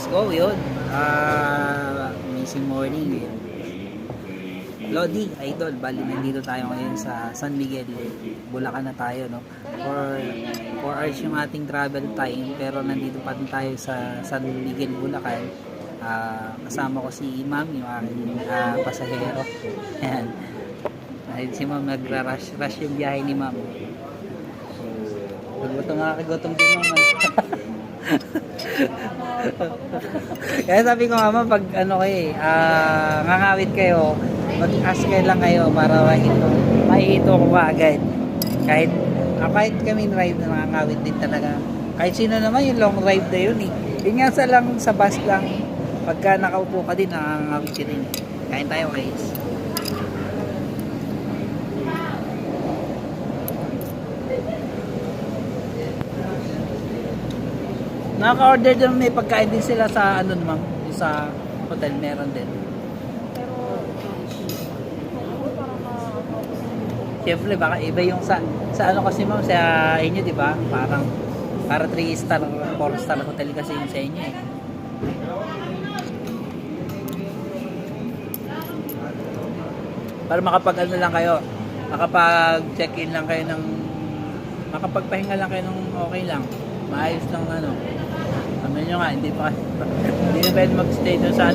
let's go yun. Amazing morning. Lodi, idol, bali nandito tayo ngayon sa San Miguel, Bulacan na tayo, no? For 4 hours yung ating travel time, pero nandito pa din tayo sa San Miguel, Bulacan. Kasama ko si Ma'am, yung aking pasahero. Ayan. Dahil si Ma'am nagra-rush yung biyahe ni Ma'am. Gutom din naman. Kaya sabi ko, Mama, pag ngangawit kayo, mag-ask kayo lang kayo para mahihito ko agad. Kahit kami ride na nangangawit din talaga. Kahit sino naman yung long ride na yun eh. Yun nga sa bus lang, pagka nakaupo ka din, nangangawit ka din. Kain tayo guys. Naka-order din, may pagkain din sila sa naman, sa hotel meron din. Siyempre baka iba yung sa kasi Ma'am sa inyo, di ba? Para 3 star, 4 star hotel kasi yung sa inyo eh. Para lang kayo, makapag-check-in lang kayo makapagpahinga lang kayo ng okay lang. Maayos lang Sabi nyo nga, hindi na pwede mag-stay doon sa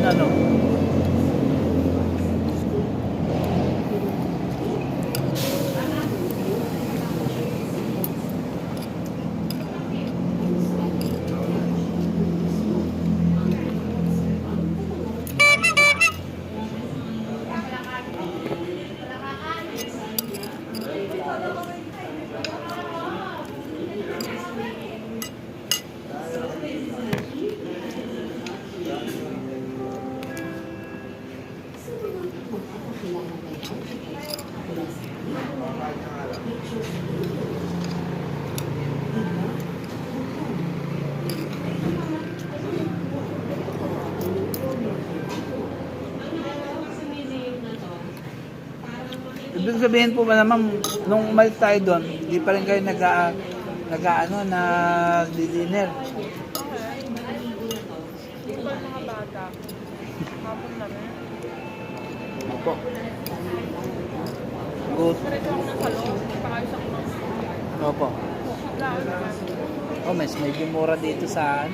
Ibig sabihin po ba naman, nung umalis tayo doon, di pa rin kayo nag-dinner? Hindi ko mga bata. Hapon na rin. Opo. Good. Diretso ako ng salon. Pakayos ako ng Opo. laon naman. Oh, mas medyo mura dito sa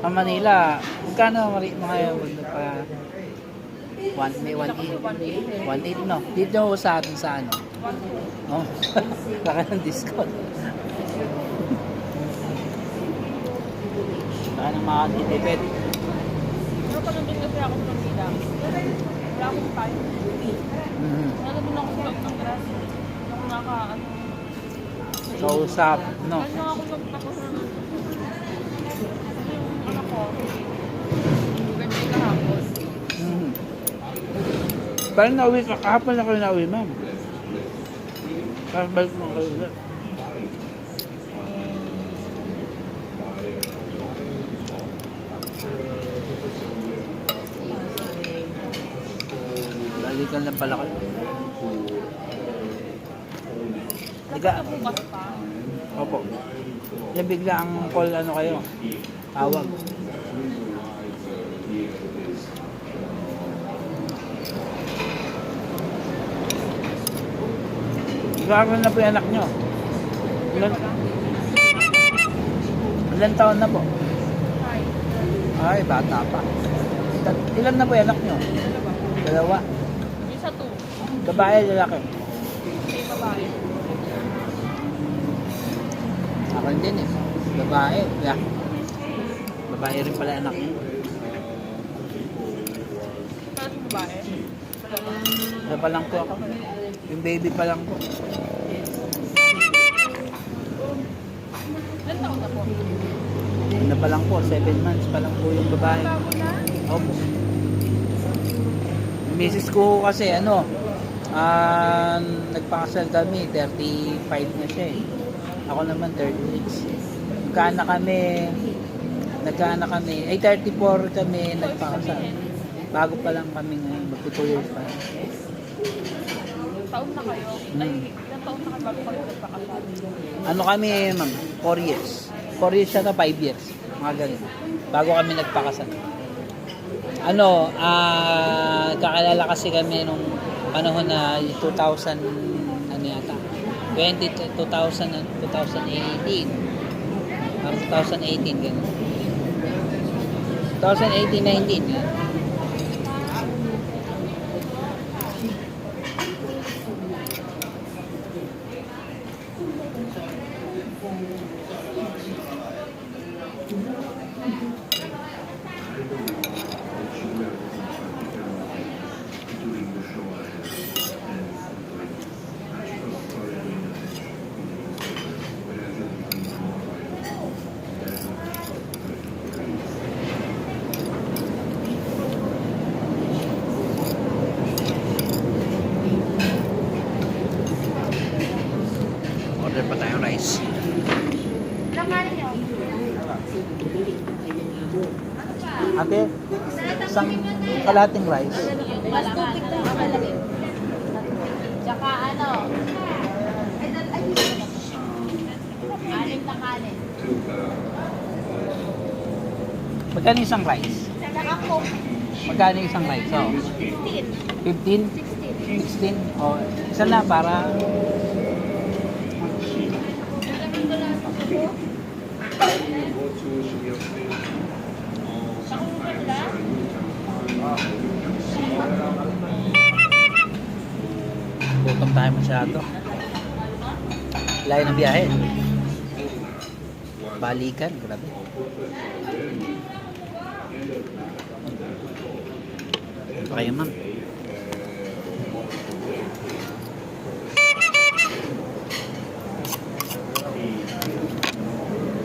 Manila. Magkano mga may 1.8 no? Dito sa atin sa Oh, baka ng discount. Baka ng mga titipid. Pero pag nandun kasi ako sa Manila, wala akong time. Nandun ako sa loob ng grass. Yung Kausap, no? Ano ako nagtapos na yung anak ko. Birthday kahapon. Parang nauwi ka, kahapon na kayo nauwi, Ma'am. Parang balik mo kayo ulit. Balikan lang pala kayo. Bukas pa. Opo. Yung bigla ang call kayo. Tawag. Gagawin na po yung anak nyo. Ilan taon na po? Ay, bata pa. Ilan na po yung anak nyo? Dalawa. Isa 2. Babae, lalaki. May babae. Akin din eh. Babae. Yeah. Babae rin pala anak nyo. Para sa babae. Ano pa lang po ako. Yung baby pa lang po. Ilan taon na po? Ano pa lang po, 7 months pa lang po yung babae. Bago na? Opo. Yung misis ko kasi nagpakasal kami, 35 na siya eh. Ako naman 36. Nagkaanak kami, ay 34 kami nagpakasal. Bago pa lang kami ngayon, magtutuloy pa. Taon na kayo? Ay, ilang taon na kayo bago kayo nagpakasal? Ano kami, ma'am? 4 years. 4 years siya na 5 years. Mga ganun. Bago kami nagpakasal. Kakalala kasi kami nung panahon na 2000, ano yata, 2018. Parang 2018, ganun. 2018-19, yan. Order pa tayong rice. Ate, isang kalating rice. Mas tubig na makalagay. Tsaka ano? Anim na kanin. Magkano isang rice? Tsaka coke. Magkano isang rice? Oh. 15. 15? 16. 16? Oh, isa na para... Gutom tayo masyado. Layo ng biyahe. Balikan, grabe. Kayo ma'am.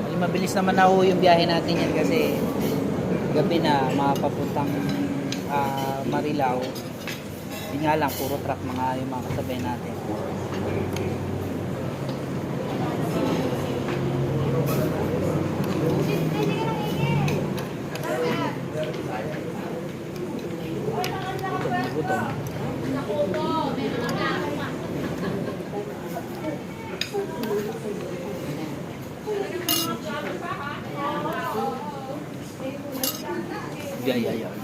Ay, mabilis naman na yung biyahe natin yan kasi gabi na mapapuntang Marilao. Yun nga lang, puro truck mga yung mga kasabay natin. Gutom. Yeah.